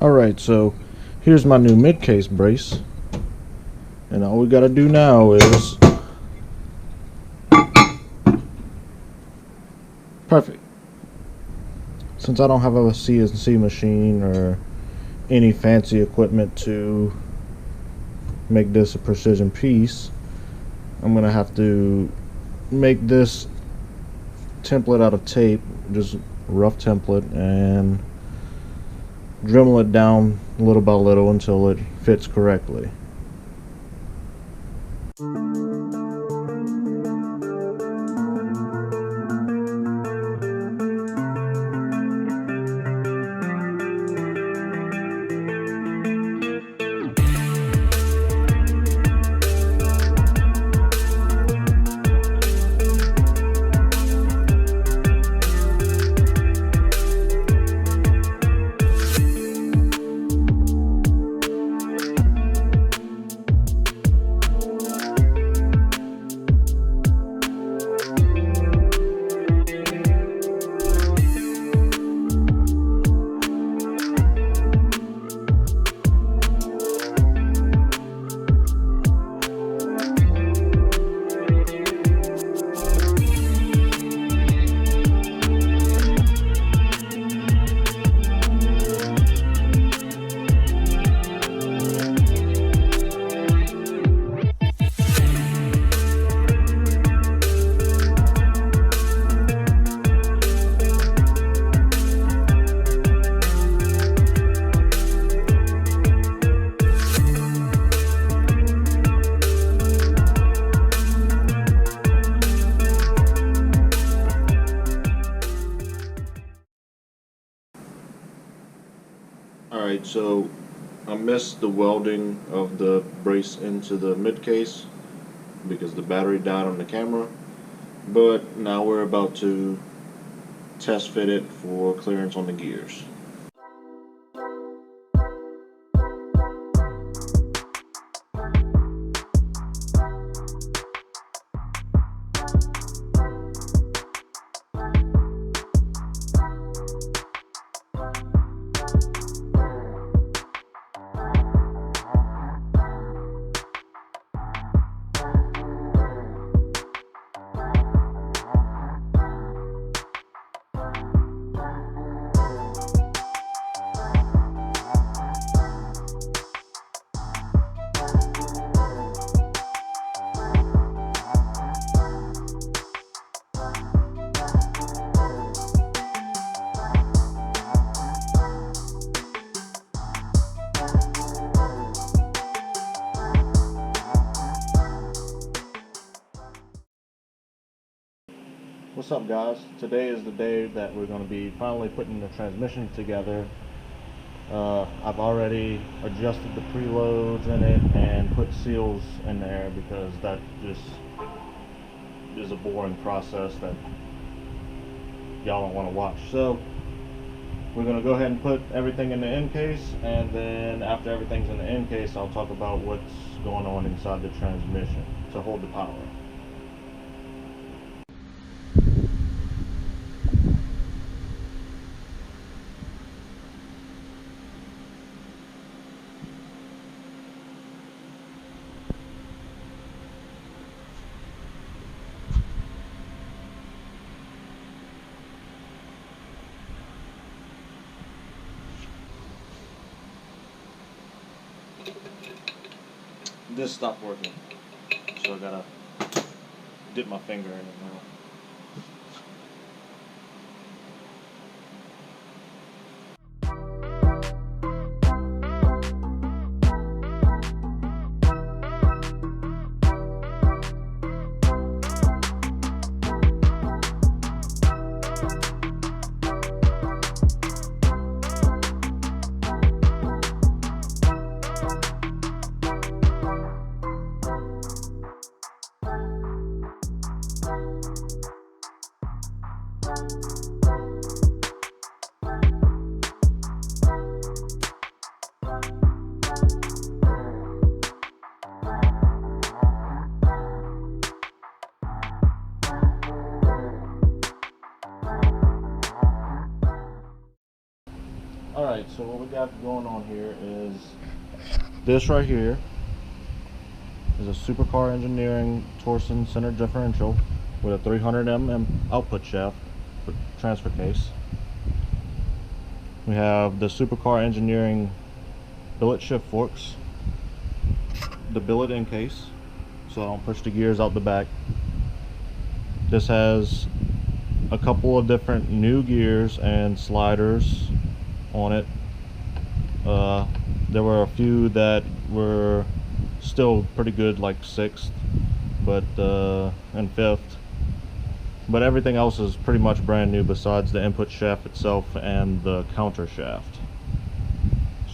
Alright, so here's my new Midcase brace, and all we gotta do now is perfect. Since I don't have a CNC machine or any fancy equipment to make this a precision piece, I'm gonna have to make this template out of tape, just rough template, and Dremel it down little by little until it fits correctly. Alright, so I missed the welding of the brace into the Midcase because the battery died on the camera, but now we're about to test fit it for clearance on the gears. What's up, guys? Today is the day that we're going to be finally putting the transmission together. I've already adjusted the preloads in it and put seals in there because that just is a boring process that y'all don't want to watch. So we're going to go ahead and put everything in the end case, and then after everything's in the end case, I'll talk about what's going on inside the transmission to hold the power. This stopped working, so I gotta dip my finger in it now. Alright, so what we got going on here is this right here is a supercar engineering torsion center differential with a 300 mm output shaft for transfer case. We have the supercar engineering billet shift forks, the billet in case so I don't push the gears out the back. This has a couple of different new gears and sliders on it. There were a few that were still pretty good, like 6th but and 5th, but everything else is pretty much brand new besides the input shaft itself and the counter shaft.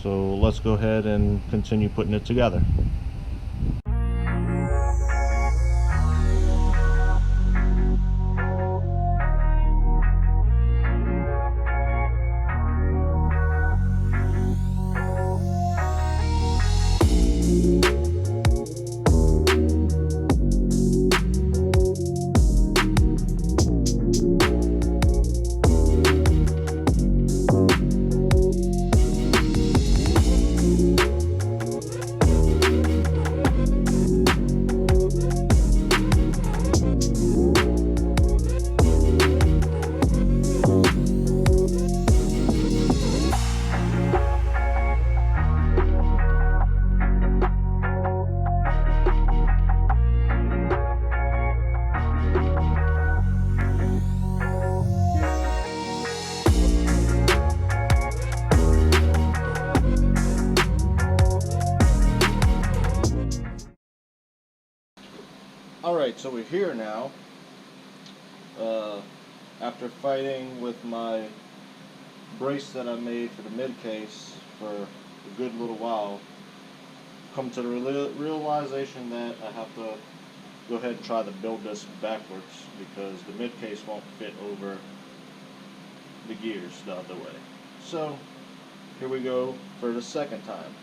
So let's go ahead and continue putting it together. Alright, so we're here now. After fighting with my brace that I made for the Midcase for a good little while, come to the realization that I have to go ahead and try to build this backwards because the Midcase won't fit over the gears the other way. So here we go for the second time.